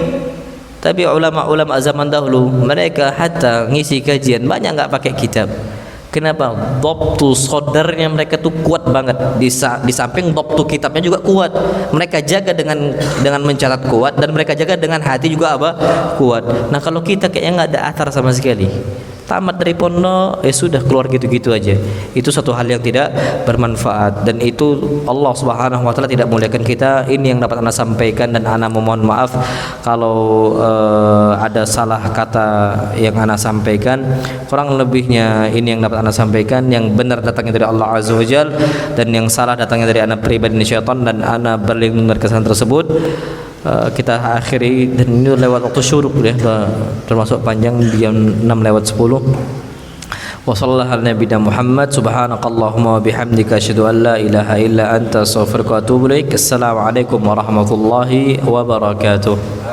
Tapi ulama-ulama zaman dahulu mereka hatta ngisi kajian banyak nggak pakai kitab. Kenapa? Dhabtu sodarnya mereka tuh kuat banget. Di samping dhabtu kitabnya juga kuat. Mereka jaga dengan mencatat kuat, dan mereka jaga dengan hati juga apa? Kuat. Nah kalau kita kayaknya nggak ada athar sama sekali. tamat dari pondok sudah keluar gitu-gitu aja. Itu satu hal yang tidak bermanfaat, dan itu Allah Subhanahu wa taala tidak muliakan kita. Ini yang dapat ana sampaikan, dan ana memohon maaf kalau ada salah kata yang ana sampaikan. Kurang lebihnya ini yang dapat ana sampaikan, yang benar datangnya dari Allah Azza wa Jalla, dan yang salah datangnya dari ana pribadi syaitan, dan ana berlindung dari kesalahan tersebut. Kita akhiri, dan ini lewat waktu syuruk ya, termasuk panjang jam 6:10. Wa sallallahu ala nabiyina Muhammad, subhanakallahumma wa bihamdika asyhadu an la ilaha illa anta astaghfiruka wa atubu ilaik. Assalamualaikum warahmatullahi wabarakatuh.